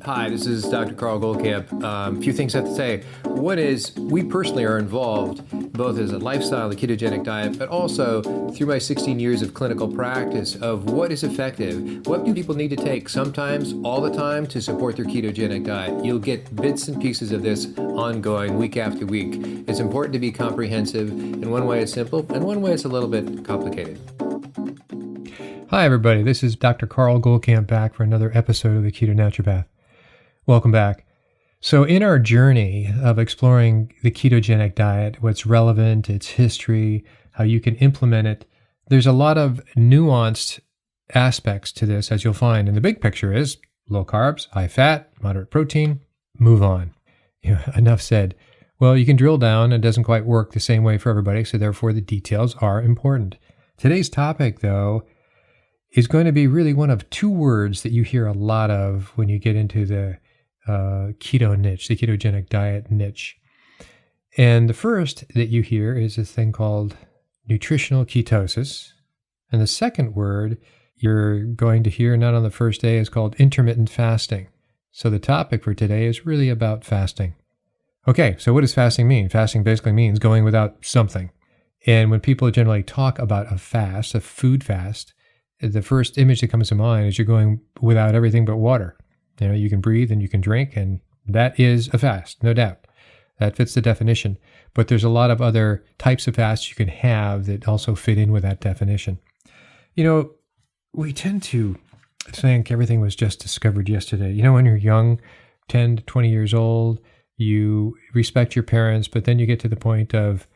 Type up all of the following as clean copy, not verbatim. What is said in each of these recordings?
Hi, this is Dr. Carl Goldkamp. A few things I have to say. One is, we personally are involved both as a lifestyle, the ketogenic diet, but also through my 16 years of clinical practice of what is effective. What do people need to take sometimes, all the time, to support their ketogenic diet? You'll get bits and pieces of this ongoing week after week. It's important to be comprehensive. In one way it's simple, and one way it's a little bit complicated. Hi everybody, this is Dr. Carl Goldkamp back for another episode of the Keto Naturopath. Welcome back. So in our journey of exploring the ketogenic diet, what's relevant, its history, how you can implement it, there's a lot of nuanced aspects to this, as you'll find. And the big picture is low carbs, high fat, moderate protein, move on. Enough said. Well, you can drill down. It doesn't quite work the same way for everybody, so therefore the details are important. Today's topic, though, is going to be really one of two words that you hear a lot of when you get into the keto niche, the ketogenic diet niche. And the first that you hear is a thing called nutritional ketosis. And the second word you're going to hear not on the first day is called intermittent fasting. So the topic for today is really about fasting. Okay, so what does fasting mean? Fasting basically means going without something. And when people generally talk about a fast, a food fast, the first image that comes to mind is you're going without everything but water. You can breathe and you can drink, and that is a fast, no doubt. That fits the definition. But there's a lot of other types of fasts you can have that also fit in with that definition. We tend to think everything was just discovered yesterday. When you're young, 10 to 20 years old, you respect your parents, but then you get to the point of,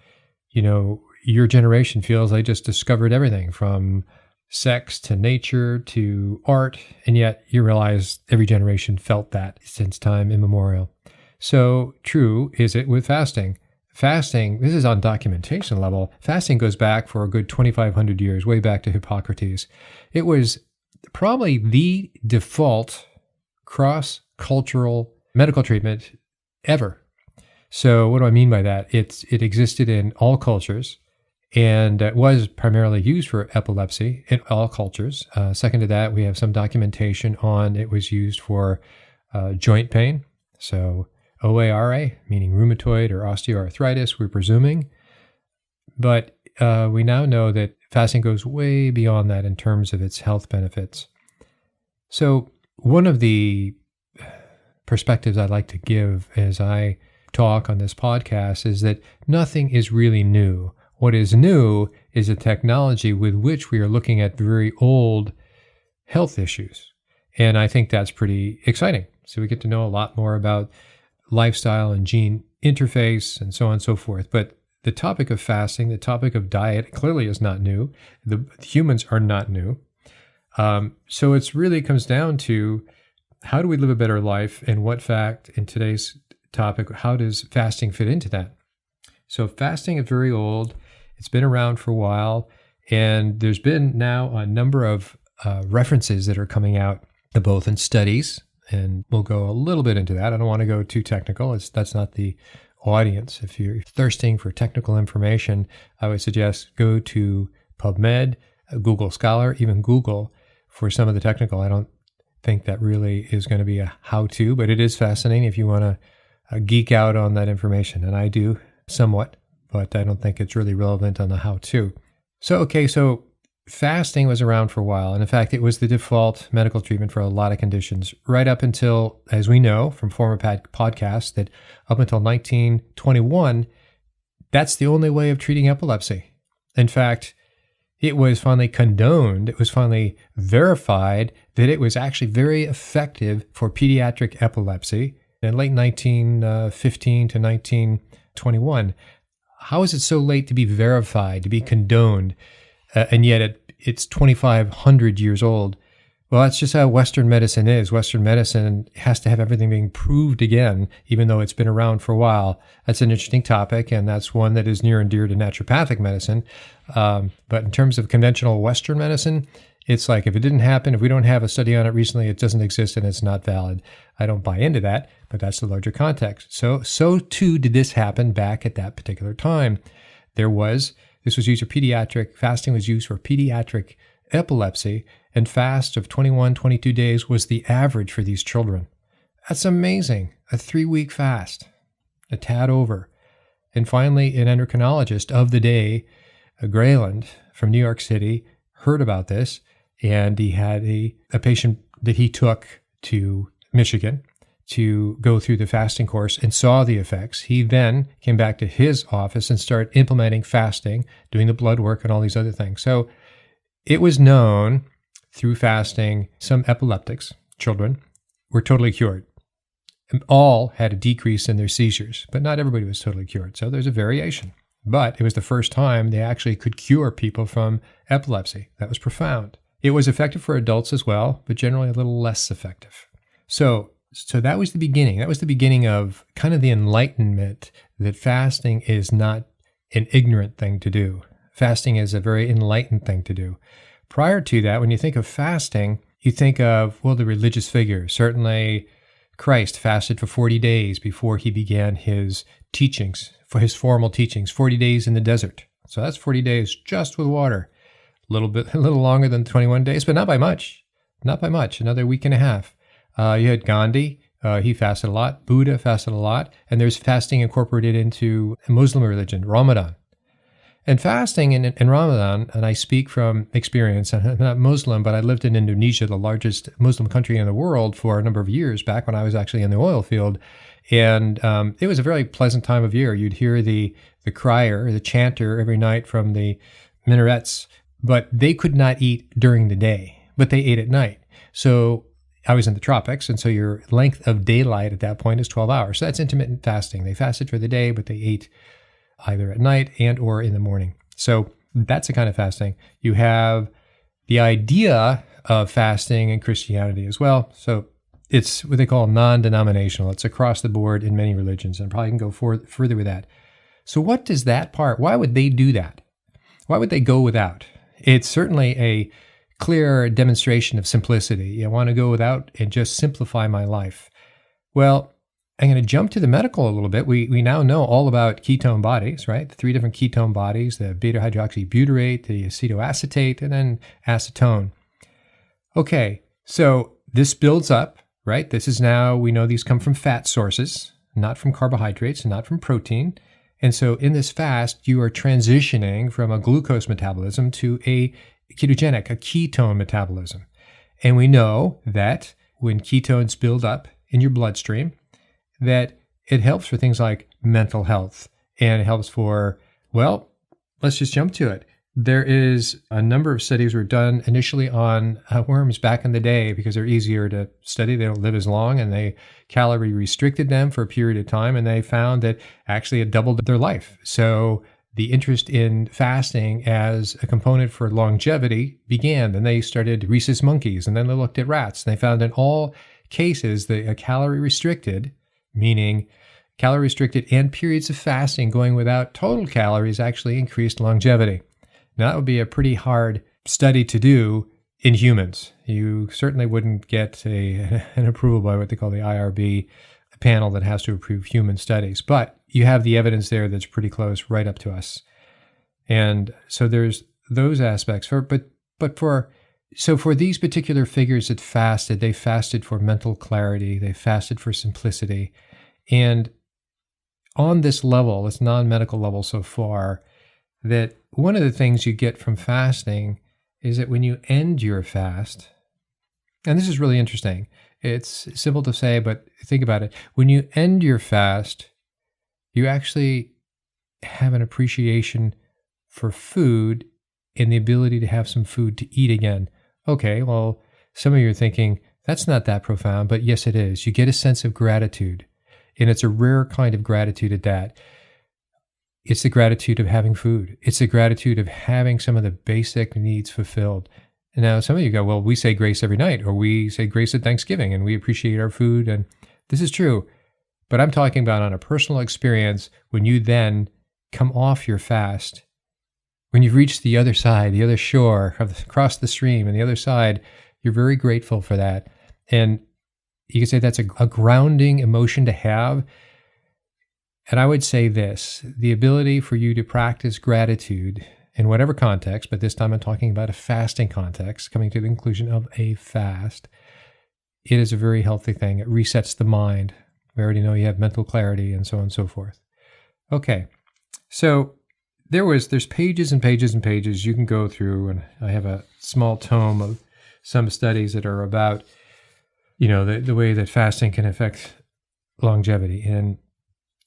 your generation feels they just discovered everything from sex to nature to art, and yet you realize every generation felt that since time immemorial. So true is it with fasting. Fasting, this is on documentation level, fasting goes back for a good 2,500 years, way back to Hippocrates. It was probably the default cross-cultural medical treatment ever. So what do I mean by that? It existed in all cultures, and it was primarily used for epilepsy in all cultures. Second to that, we have some documentation on it was used for joint pain. So OARA, meaning rheumatoid or osteoarthritis, we're presuming. But we now know that fasting goes way beyond that in terms of its health benefits. So one of the perspectives I'd like to give as I talk on this podcast is that nothing is really new. What is new is the technology with which we are looking at very old health issues. And I think that's pretty exciting. So we get to know a lot more about lifestyle and gene interface and so on and so forth. But the topic of fasting, the topic of diet clearly is not new. The humans are not new. So it really comes down to how do we live a better life, and what fact in today's topic, how does fasting fit into that? So fasting is very old. It's been around for a while, and there's been now a number of references that are coming out, both in studies, and we'll go a little bit into that. I don't want to go too technical. That's not the audience. If you're thirsting for technical information, I would suggest go to PubMed, Google Scholar, even Google for some of the technical. I don't think that really is going to be a how-to, but it is fascinating if you want to geek out on that information, and I do somewhat, but I don't think it's really relevant on the how-to. So fasting was around for a while, and in fact, it was the default medical treatment for a lot of conditions, right up until, as we know from former podcasts, that up until 1921, that's the only way of treating epilepsy. In fact, it was finally condoned, it was finally verified that it was actually very effective for pediatric epilepsy in late 1915 to 1921. How is it so late to be verified, to be condoned, and yet it's 2,500 years old? Well, that's just how Western medicine is. Western medicine has to have everything being proved again, even though it's been around for a while. That's an interesting topic, and that's one that is near and dear to naturopathic medicine. But in terms of conventional Western medicine, it's like if it didn't happen, if we don't have a study on it recently, it doesn't exist and it's not valid. I don't buy into that, but that's the larger context. So too did this happen back at that particular time. This was used for pediatric, fasting was used for pediatric epilepsy, and fast of 21, 22 days was the average for these children. That's amazing. A 3-week fast, a tad over. And finally, an endocrinologist of the day, Grayland from New York City, heard about this, and he had a patient that he took to Michigan to go through the fasting course and saw the effects. He then came back to his office and started implementing fasting, doing the blood work and all these other things. So it was known through fasting, some epileptics, children, were totally cured. All had a decrease in their seizures, but not everybody was totally cured. So there's a variation. But it was the first time they actually could cure people from epilepsy. That was profound. It was effective for adults as well, but generally a little less effective. So that was the beginning. That was the beginning of kind of the enlightenment that fasting is not an ignorant thing to do. Fasting is a very enlightened thing to do. Prior to that, when you think of fasting, you think of, well, the religious figures. Certainly Christ fasted for 40 days before he began his teachings, for his formal teachings, 40 days in the desert. So that's 40 days just with water. A little longer than 21 days, but not by much. Not by much, another week and a half. You had Gandhi, he fasted a lot. Buddha fasted a lot. And there's fasting incorporated into Muslim religion, Ramadan. And fasting in Ramadan, and I speak from experience, I'm not Muslim, but I lived in Indonesia, the largest Muslim country in the world, for a number of years, back when I was actually in the oil field. And it was a very pleasant time of year. You'd hear the crier, the chanter every night from the minarets, but they could not eat during the day, but they ate at night. So I was in the tropics, and so your length of daylight at that point is 12 hours. So that's intermittent fasting. They fasted for the day, but they ate either at night and or in the morning. So that's a kind of fasting. You have the idea of fasting in Christianity as well. So it's what they call non-denominational. It's across the board in many religions, and probably can go further with that. So what does that part, why would they do that? Why would they go without? It's certainly a clear demonstration of simplicity. I want to go without and just simplify my life. Well, I'm going to jump to the medical a little bit. We now know all about ketone bodies, right? The 3 different ketone bodies, the beta-hydroxybutyrate, the acetoacetate, and then acetone. Okay, so this builds up, right? This is now, we know these come from fat sources, not from carbohydrates and not from protein. And so in this fast, you are transitioning from a glucose metabolism to a ketogenic, a ketone metabolism. And we know that when ketones build up in your bloodstream, that it helps for things like mental health, and it helps for, well, let's just jump to it. There is a number of studies were done initially on worms back in the day because they're easier to study. They don't live as long, and they calorie restricted them for a period of time, and they found that actually it doubled their life. So the interest in fasting as a component for longevity began. Then they started rhesus monkeys, and then they looked at rats, and they found in all cases that a calorie restricted, meaning calorie restricted and periods of fasting going without total calories, actually increased longevity. Now, that would be a pretty hard study to do in humans. You certainly wouldn't get an approval by what they call the IRB panel that has to approve human studies. But you have the evidence there that's pretty close right up to us. And so there's those aspects. For these particular figures that fasted, they fasted for mental clarity. They fasted for simplicity. And on this level, this non-medical level so far, that one of the things you get from fasting is that when you end your fast, and this is really interesting, it's simple to say, but think about it. When you end your fast, you actually have an appreciation for food and the ability to have some food to eat again. Okay, well, some of you are thinking, that's not that profound, but yes, it is. You get a sense of gratitude, and it's a rare kind of gratitude at that. It's the gratitude of having food. It's the gratitude of having some of the basic needs fulfilled. And now some of you go, well, we say grace every night, or we say grace at Thanksgiving, and we appreciate our food. And this is true. But I'm talking about on a personal experience when you then come off your fast, when you've reached the other side, the other shore, across the stream, and the other side, you're very grateful for that. And you can say that's a grounding emotion to have. And I would say this, the ability for you to practice gratitude in whatever context, but this time I'm talking about a fasting context, coming to the conclusion of a fast, it is a very healthy thing. It resets the mind. We already know you have mental clarity and so on and so forth. Okay, so there's pages and pages and pages you can go through, and I have a small tome of some studies that are about, the way that fasting can affect longevity. And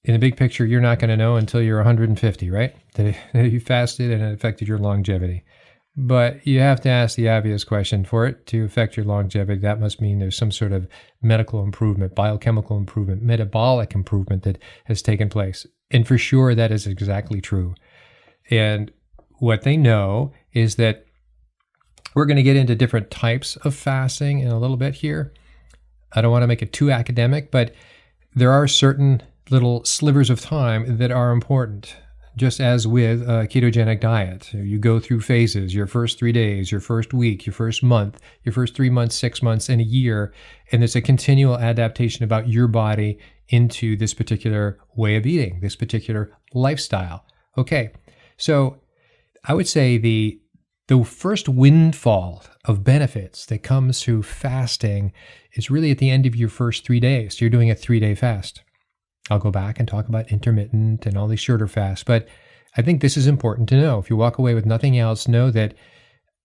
in the big picture, you're not going to know until you're 150, right? That you fasted and it affected your longevity. But you have to ask the obvious question. For it to affect your longevity, that must mean there's some sort of medical improvement, biochemical improvement, metabolic improvement that has taken place. And for sure, that is exactly true. And what they know is that we're going to get into different types of fasting in a little bit here. I don't want to make it too academic, but there are certain little slivers of time that are important. Just as with a ketogenic diet, you go through phases, your first 3 days, your first week, your first month, your first 3 months, 6 months, and a year. And there's a continual adaptation about your body into this particular way of eating, this particular lifestyle. Okay, so I would say the first windfall of benefits that comes through fasting is really at the end of your first 3 days. So you're doing a 3-day fast. I'll go back and talk about intermittent and all these shorter fasts, but I think this is important to know. If you walk away with nothing else, know that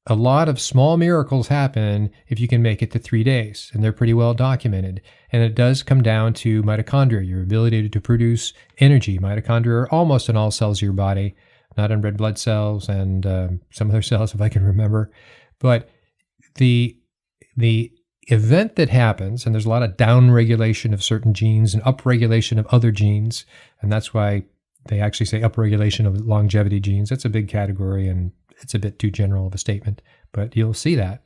a lot of small miracles happen if you can make it to 3 days, and they're pretty well documented. And it does come down to mitochondria, your ability to produce energy. Mitochondria are almost in all cells of your body, not in red blood cells and some other cells if I can remember. But the event that happens, and there's a lot of downregulation of certain genes and upregulation of other genes, and that's why they actually say upregulation of longevity genes. That's a big category, and it's a bit too general of a statement, but you'll see that.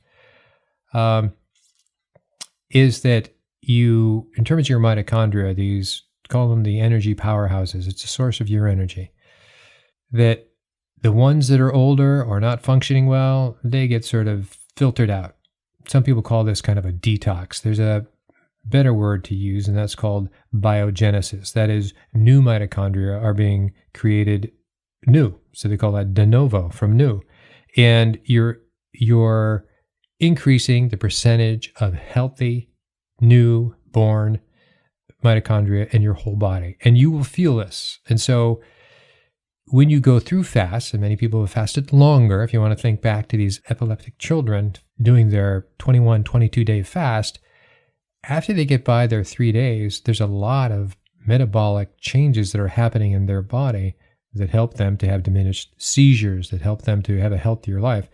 Is that you, in terms of your mitochondria, these, call them the energy powerhouses. It's a source of your energy. That the ones that are older or not functioning well, they get sort of filtered out. Some people call this kind of a detox. There's a better word to use, and that's called biogenesis. That is, new mitochondria are being created new. So they call that de novo, from new. And you're increasing the percentage of healthy, new, born mitochondria in your whole body. And you will feel this. And so when you go through fasts, and many people have fasted longer, if you want to think back to these epileptic children doing their 21, 22-day fast, after they get by their 3 days, there's a lot of metabolic changes that are happening in their body that help them to have diminished seizures, that help them to have a healthier life.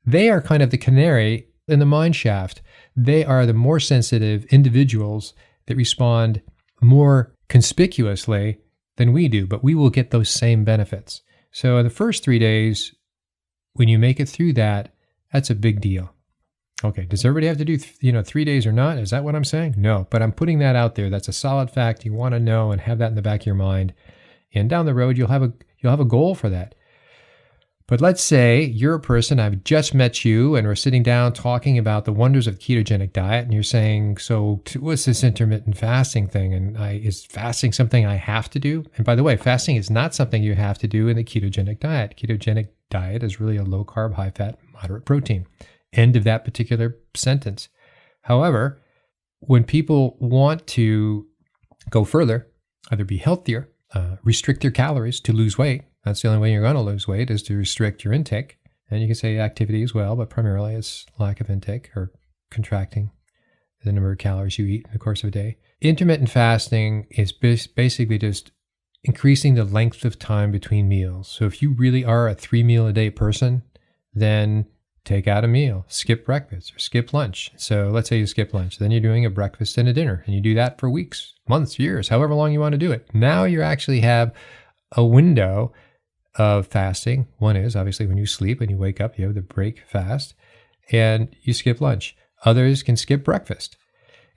They are kind of the canary in the mine shaft. They are the more sensitive individuals that respond more conspicuously than we do, but we will get those same benefits. So in the first 3 days, when you make it through that, that's a big deal. Okay, does everybody have to do 3 days or not? Is that what I'm saying? No, but I'm putting that out there. That's a solid fact. You want to know and have that in the back of your mind. And down the road, you'll have a goal for that. But let's say you're a person, I've just met you, and we're sitting down talking about the wonders of ketogenic diet, and you're saying, so what's this intermittent fasting thing? And is fasting something I have to do? And by the way, fasting is not something you have to do in the ketogenic diet. Ketogenic diet is really a low-carb, high-fat, moderate protein. End of that particular sentence. However, when people want to go further, either be healthier, restrict their calories to lose weight, that's the only way you're going to lose weight, is to restrict your intake. And you can say activity as well, but primarily it's lack of intake or contracting the number of calories you eat in the course of a day. Intermittent fasting is basically just increasing the length of time between meals. So if you really are a 3-meal-a-day person, then take out a meal, skip breakfast or skip lunch. So let's say you skip lunch, then you're doing a breakfast and a dinner, and you do that for weeks, months, years, however long you want to do it. Now you actually have a window of fasting. One is obviously when you sleep and you wake up, you have the break fast, and you skip lunch. Others can skip breakfast.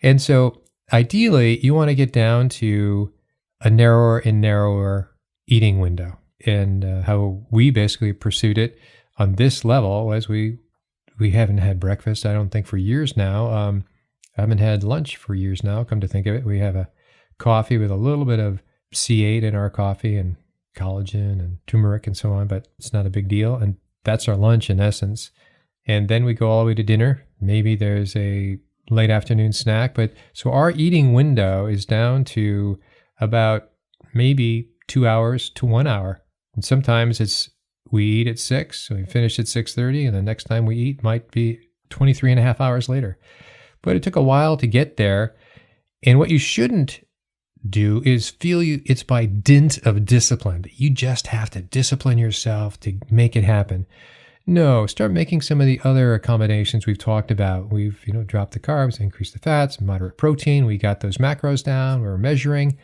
And so ideally, you want to get down to a narrower and narrower eating window. And how we basically pursued it on this level was we haven't had breakfast, I don't think, for years now. I haven't had lunch for years now, come to think of it. We have a coffee with a little bit of C8 in our coffee and collagen and turmeric and so on, but it's not a big deal. And that's our lunch in essence. And then we go all the way to dinner. Maybe there's a late afternoon snack. But so our eating window is down to about maybe 2 hours to 1 hour. And sometimes we eat at 6, so we finish at 6:30, and the next time we eat might be 23 and a half hours later. But it took a while to get there. And what you shouldn't do is it's by dint of discipline, that you just have to discipline yourself to make it happen. No, start making some of the other accommodations we've talked about. We've dropped the carbs, increased the fats, moderate protein. We got those macros down. We're measuring.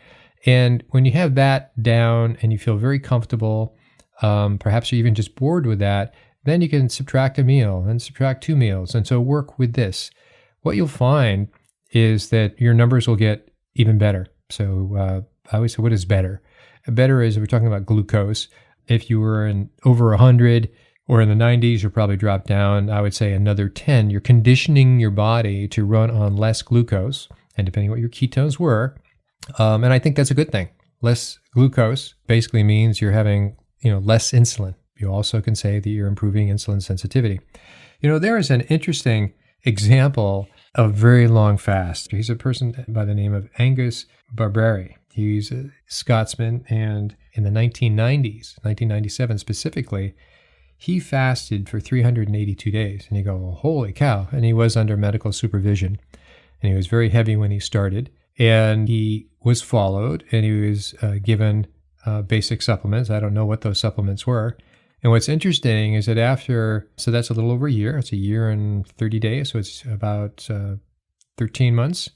And when you have that down and you feel very comfortable, perhaps you're even just bored with that, then you can subtract a meal and subtract 2 meals. And so work with this. What you'll find is that your numbers will get even better. So I always say, what is better? Better is, we're talking about glucose. If you were over 100 or in the 90s, you'll probably drop down, I would say, another 10. You're conditioning your body to run on less glucose, and depending what your ketones were. And I think that's a good thing. Less glucose basically means you're having less insulin. You also can say that you're improving insulin sensitivity. There is an interesting example of very long fast. He's a person by the name of Angus Barberi. He's a Scotsman, and in the 1990s, 1997 specifically, he fasted for 382 days. And you go, well, holy cow. And he was under medical supervision, and he was very heavy when he started. And he was followed, and he was given basic supplements. I don't know what those supplements were. And what's interesting is that so that's a little over a year. It's a year and 30 days. So it's about 13 months.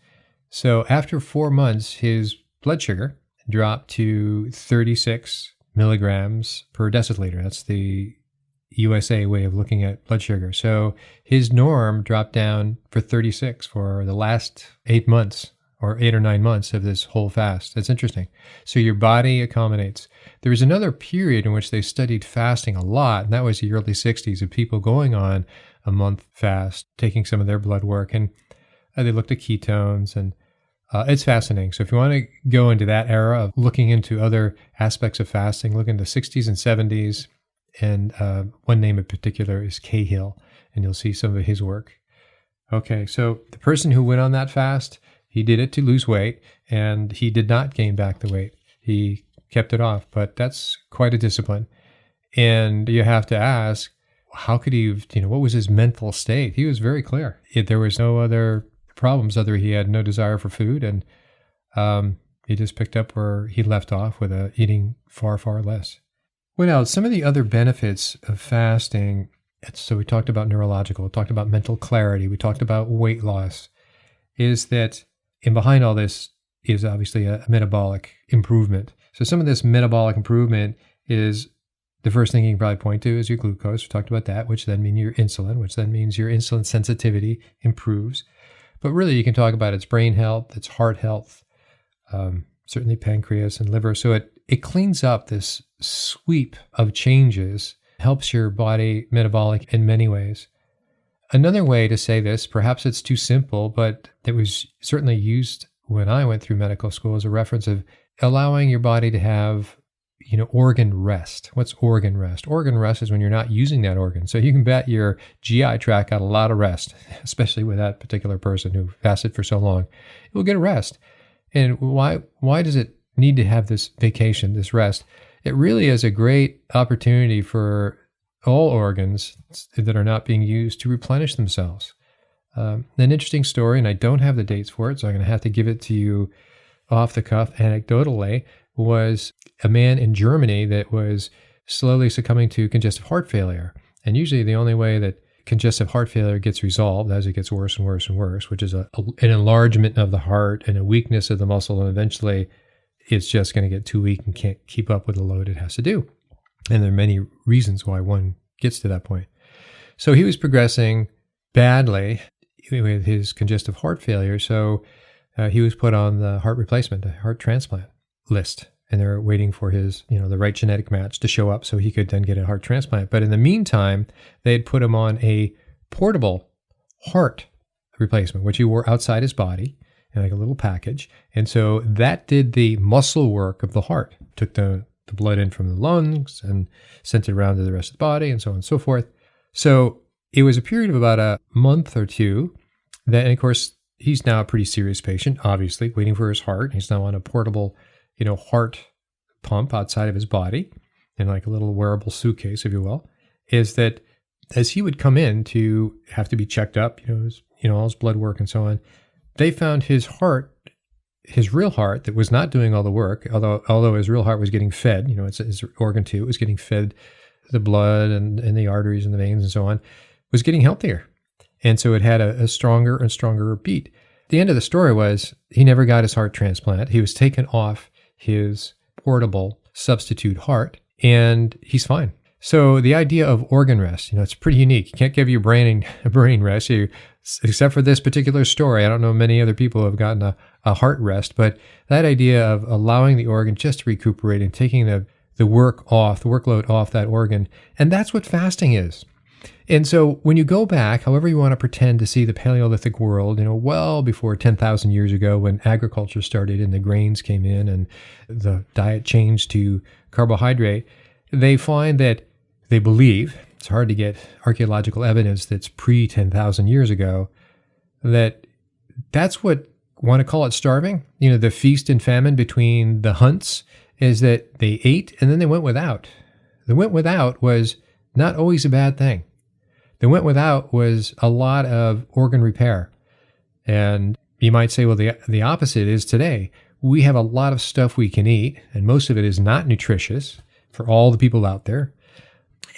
So after 4 months, his blood sugar dropped to 36 milligrams per deciliter. That's the USA way of looking at blood sugar. So his norm dropped down for 36 for the last 8 months, or 8 or 9 months of this whole fast. That's interesting. So your body accommodates. There was another period in which they studied fasting a lot, and that was the early 60s, of people going on a month fast, taking some of their blood work, and they looked at ketones, and it's fascinating. So if you want to go into that era of looking into other aspects of fasting, look into the 60s and 70s, and one name in particular is Cahill, and you'll see some of his work. Okay, so the person who went on that fast, he did it to lose weight, and he did not gain back the weight. He kept it off, but that's quite a discipline. And you have to ask, how could he, what was his mental state? He was very clear. There was no other problems other he had no desire for food, and he just picked up where he left off with eating far, far less. What else? Some of the other benefits of fasting. So we talked about neurological, we talked about mental clarity, we talked about weight loss, is that, and behind all this is obviously a metabolic improvement. So some of this metabolic improvement is, the first thing you can probably point to is your glucose. We talked about that, which then means your insulin, which then means your insulin sensitivity improves. But really, you can talk about its brain health, its heart health, certainly pancreas and liver. So it cleans up this sweep of changes, helps your body metabolic in many ways. Another way to say this, perhaps it's too simple, but it was certainly used when I went through medical school as a reference of allowing your body to have, organ rest. What's organ rest? Organ rest is when you're not using that organ. So you can bet your GI tract got a lot of rest, especially with that particular person who fasted for so long. It will get a rest. And why does it need to have this vacation, this rest? It really is a great opportunity for all organs that are not being used to replenish themselves. An interesting story, and I don't have the dates for it, so I'm going to have to give it to you off the cuff anecdotally, was a man in Germany that was slowly succumbing to congestive heart failure. And usually the only way that congestive heart failure gets resolved as it gets worse and worse and worse, which is an enlargement of the heart and a weakness of the muscle, and eventually it's just going to get too weak and can't keep up with the load it has to do. And there are many reasons why one gets to that point. So he was progressing badly with his congestive heart failure. So he was put on the heart replacement, the heart transplant list. And they're waiting for his, the right genetic match to show up so he could then get a heart transplant. But in the meantime, they had put him on a portable heart replacement, which he wore outside his body in like a little package. And so that did the muscle work of the heart, took the blood in from the lungs and sent it around to the rest of the body and so on and so forth. So it was a period of about a month or two Then, of course, he's now a pretty serious patient, obviously, waiting for his heart. He's now on a portable, heart pump outside of his body, in like a little wearable suitcase, if you will. Is that as he would come in to have to be checked up, all his blood work and so on, they found his heart, his real heart, that was not doing all the work, although his real heart was getting fed, it's his organ too, it was getting fed the blood and the arteries and the veins and so on, was getting healthier. And so it had a stronger and stronger beat. The end of the story was he never got his heart transplant. He was taken off his portable substitute heart, and he's fine. So the idea of organ rest, it's pretty unique. You can't give your brain a brain rest, except for this particular story. I don't know many other people who have gotten a heart rest, but that idea of allowing the organ just to recuperate and taking the workload off that organ, and that's what fasting is. And so when you go back, however you want to pretend to see the Paleolithic world, well before 10,000 years ago when agriculture started and the grains came in and the diet changed to carbohydrate, they find that they believe, it's hard to get archaeological evidence that's pre-10,000 years ago, that's what, want to call it starving? The feast and famine between the hunts is that they ate and then they went without. The went without was not always a bad thing. The went without was a lot of organ repair. And you might say, well, the opposite is today. We have a lot of stuff we can eat, and most of it is not nutritious for all the people out there.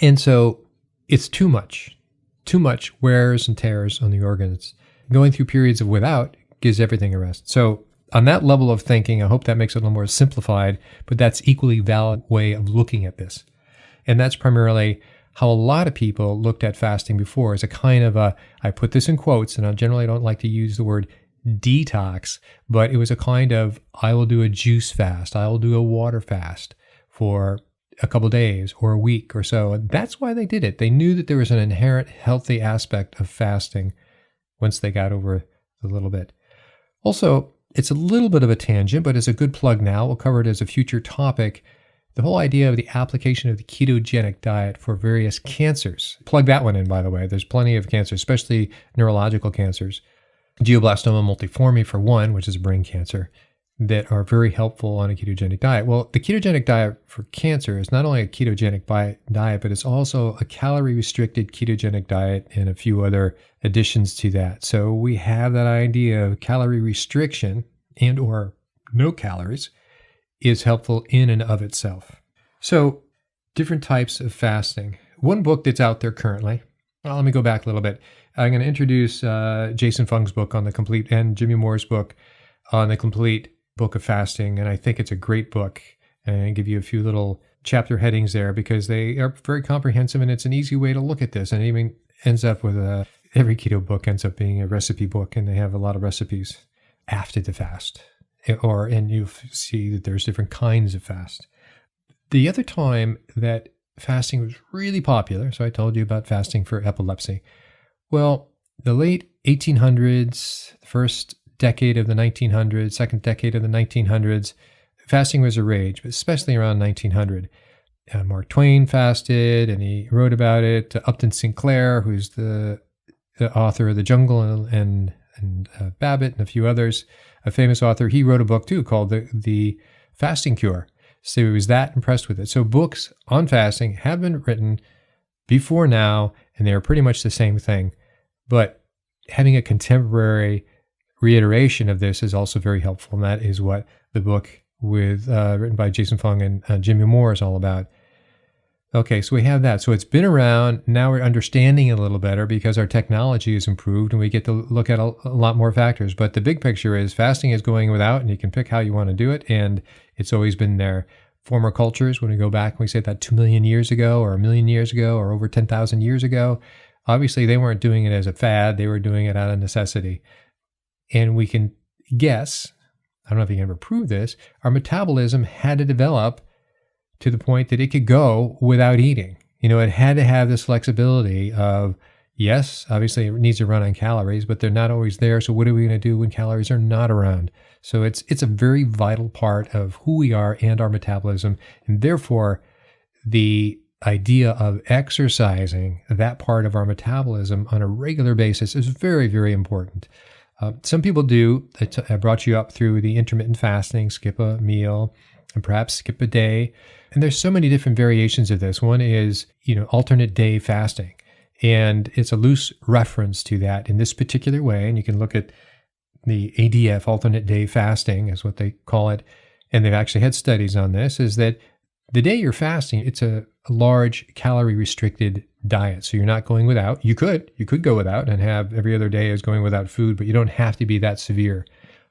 And so it's too much. Too much wears and tears on the organs. Going through periods of without gives everything a rest. So on that level of thinking, I hope that makes it a little more simplified, but that's equally valid way of looking at this. And that's primarily how a lot of people looked at fasting before as a kind of I put this in quotes, and I generally don't like to use the word detox, but it was a kind of, I will do a juice fast, I will do a water fast for a couple days or a week or so. And that's why they did it. They knew that there was an inherent healthy aspect of fasting once they got over the little bit. Also, it's a little bit of a tangent, but it's a good plug now. We'll cover it as a future topic. The whole idea of the application of the ketogenic diet for various cancers. Plug that one in, by the way. There's plenty of cancers, especially neurological cancers. Glioblastoma multiforme, for one, which is a brain cancer, that are very helpful on a ketogenic diet. Well, the ketogenic diet for cancer is not only a ketogenic diet, but it's also a calorie-restricted ketogenic diet and a few other additions to that. So we have that idea of calorie restriction and or no calories is helpful in and of itself. So different types of fasting. One book that's out there currently, let me go back a little bit. I'm going to introduce Jason Fung's book on the complete and Jimmy Moore's book on the complete book of fasting. And I think it's a great book, and I give you a few little chapter headings there because they are very comprehensive, and it's an easy way to look at this. And it even ends up with every keto book ends up being a recipe book, and they have a lot of recipes after the fast. And you see that there's different kinds of fast. The other time that fasting was really popular, so I told you about fasting for epilepsy. Well, the late 1800s, the first decade of the 1900s, second decade of the 1900s, fasting was a rage, but especially around 1900. Mark Twain fasted, and he wrote about it. Upton Sinclair, who's the author of The Jungle and Babbitt and a few others, a famous author, he wrote a book too called The Fasting Cure. So he was that impressed with it. So books on fasting have been written before now, and they're pretty much the same thing. But having a contemporary reiteration of this is also very helpful, and that is what the book written by Jason Fung and Jimmy Moore is all about. Okay, so we have that. So it's been around. Now we're understanding it a little better because our technology has improved and we get to look at a lot more factors. But the big picture is fasting is going without, and you can pick how you want to do it. And it's always been there. Former cultures, when we go back and we say that 2 million years ago or 1 million years ago or over 10,000 years ago, obviously they weren't doing it as a fad. They were doing it out of necessity. And we can guess, I don't know if you can ever prove this, our metabolism had to develop to the point that it could go without eating. It had to have this flexibility of, yes, obviously it needs to run on calories, but they're not always there. So what are we going to do when calories are not around? So it's a very vital part of who we are and our metabolism. And therefore, the idea of exercising that part of our metabolism on a regular basis is very, very important. Some people do. I brought you up through the intermittent fasting, skip a meal, and perhaps skip a day. And there's so many different variations of this. One is, alternate day fasting. And it's a loose reference to that in this particular way. And you can look at the Adf Alternate Day Fasting is what they call it. And they've actually had studies on this, is that the day you're fasting, it's a large calorie restricted diet. So you're not going without. You could go without and have every other day as going without food, but you don't have to be that severe.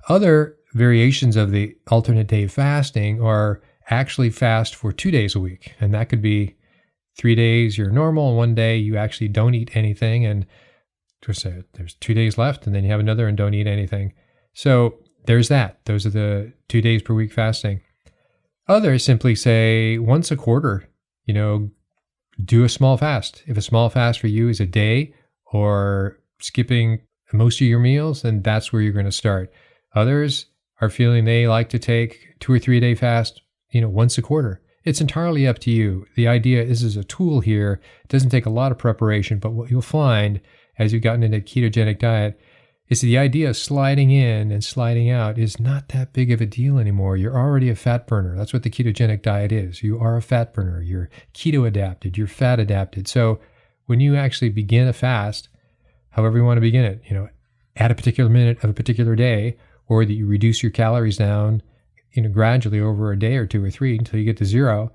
Other variations of the alternate day fasting are actually fast for 2 days a week. And that could be 3 days you're normal, and 1 day you actually don't eat anything. And there's 2 days left, and then you have another and don't eat anything. So there's that. Those are the 2 days per week fasting. Others simply say once a quarter, do a small fast. If a small fast for you is a day or skipping most of your meals, then that's where you're going to start. Others are feeling they like to take 2 or 3 day fast, once a quarter. It's entirely up to you. The idea is a tool here. It doesn't take a lot of preparation, but what you'll find as you've gotten into a ketogenic diet is the idea of sliding in and sliding out is not that big of a deal anymore. You're already a fat burner. That's what the ketogenic diet is. You are a fat burner. You're keto adapted. You're fat adapted. So when you actually begin a fast, however you want to begin it, at a particular minute of a particular day, or that you reduce your calories down, gradually over a day or 2 or 3 until you get to 0,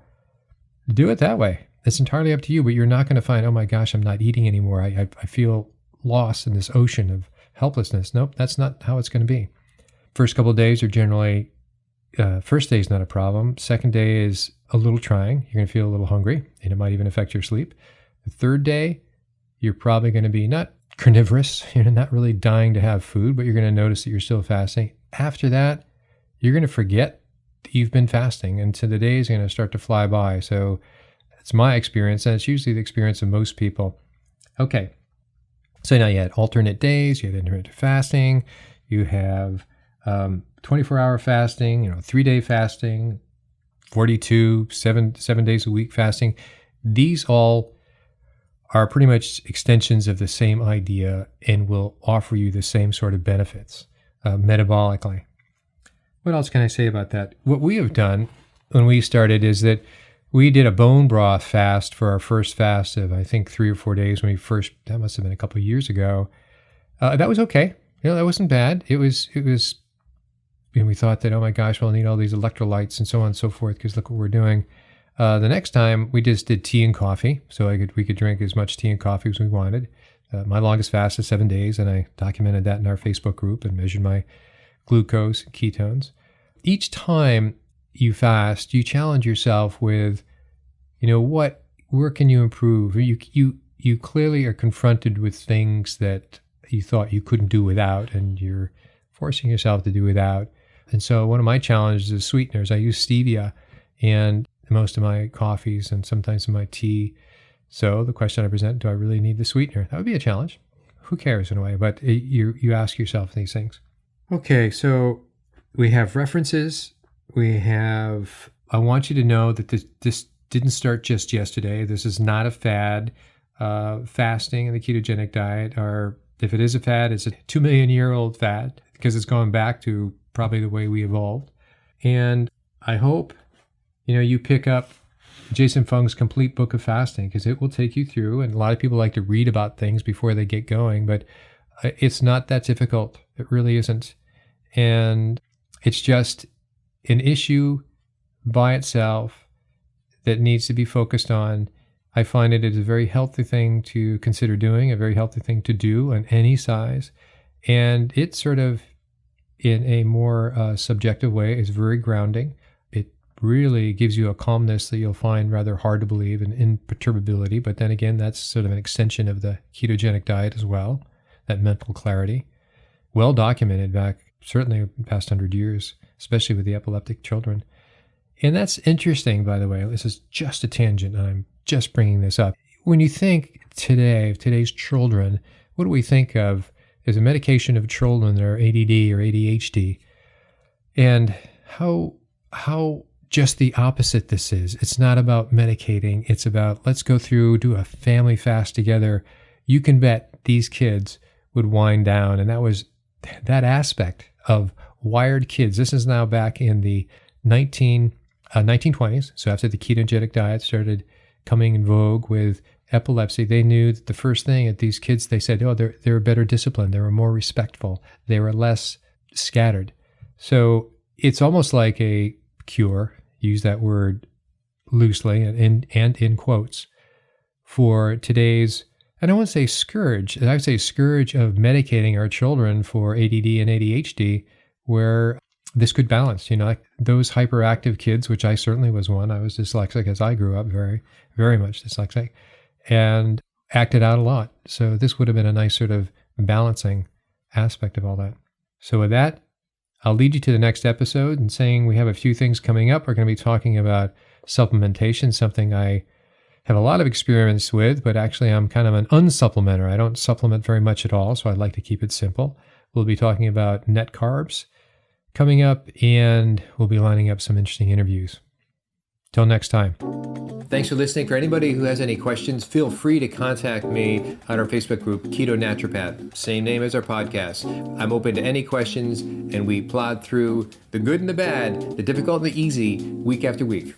do it that way. It's entirely up to you, but you're not going to find, oh my gosh, I'm not eating anymore. I feel lost in this ocean of helplessness. Nope, that's not how it's going to be. First couple of days are generally, first day is not a problem. Second day is a little trying. You're going to feel a little hungry, and it might even affect your sleep. The third day, you're probably going to be not carnivorous, not really dying to have food, but you're going to notice that you're still fasting. After that, you're going to forget that you've been fasting, and so the day is going to start to fly by. So that's my experience, and it's usually the experience of most people. Okay. So now you had alternate days, you have intermittent fasting, you have 24-hour fasting, 3-day fasting, 42, 7 days a week fasting. These all are pretty much extensions of the same idea and will offer you the same sort of benefits metabolically. What else can I say about that? What we have done when we started is that we did a bone broth fast for our first fast of, I think, 3 or 4 days when that must have been a couple of years ago. That was okay. That wasn't bad. It was, we thought that, oh my gosh, we'll need all these electrolytes and so on and so forth, because look what we're doing. The next time we just did tea and coffee. So we could drink as much tea and coffee as we wanted. My longest fast is 7 days, and I documented that in our Facebook group and measured my glucose and ketones. Each time you fast, you challenge yourself with, where can you improve? You clearly are confronted with things that you thought you couldn't do without, and you're forcing yourself to do without. And so one of my challenges is sweeteners. I use stevia in most of my coffees and sometimes in my tea. So the question I present, do I really need the sweetener? That would be a challenge. Who cares in a way? But you ask yourself these things. Okay, so we have references. I want you to know that this didn't start just yesterday. This is not a fad. Fasting and the ketogenic diet are, if it is a fad, it's a 2 million year old fad, because it's going back to probably the way we evolved. And I hope, you pick up Jason Fung's complete book of fasting, because it will take you through, and a lot of people like to read about things before they get going, but it's not that difficult. It really isn't. And it's just an issue by itself that needs to be focused on. I find it is a very healthy thing to consider doing, a very healthy thing to do on any size. And it sort of, in a more subjective way, is very grounding. It really gives you a calmness that you'll find rather hard to believe, and imperturbability. But then again, that's sort of an extension of the ketogenic diet as well, that mental clarity. Well documented back, certainly the past 100 years, especially with the epileptic children. And that's interesting, by the way. This is just a tangent, and I'm just bringing this up. When you think today of today's children, what do we think of as a medication of children that are ADD or ADHD? And how just the opposite this is. It's not about medicating. It's about, let's go through, do a family fast together. You can bet these kids would wind down. And that was that aspect of wired kids. This is now back in the 1920s. So after the ketogenic diet started coming in vogue with epilepsy, they knew that the first thing at these kids, they said, oh, they were better disciplined. They were more respectful. They were less scattered. So it's almost like a cure, use that word loosely and in quotes, for today's, I don't want to say scourge, I would say scourge of medicating our children for ADD and ADHD, where this could balance, like those hyperactive kids, which I certainly was one. I was dyslexic as I grew up, very, very much dyslexic, and acted out a lot. So this would have been a nice sort of balancing aspect of all that. So with that, I'll lead you to the next episode and saying we have a few things coming up. We're going to be talking about supplementation, something I have a lot of experience with, but actually I'm kind of an unsupplementer. I don't supplement very much at all, so I'd like to keep it simple. We'll be talking about net carbs coming up, and we'll be lining up some interesting interviews. Till next time. Thanks for listening. For anybody who has any questions, feel free to contact me on our Facebook group, Keto Naturopath, same name as our podcast. I'm open to any questions, and we plod through the good and the bad, the difficult and the easy, week after week.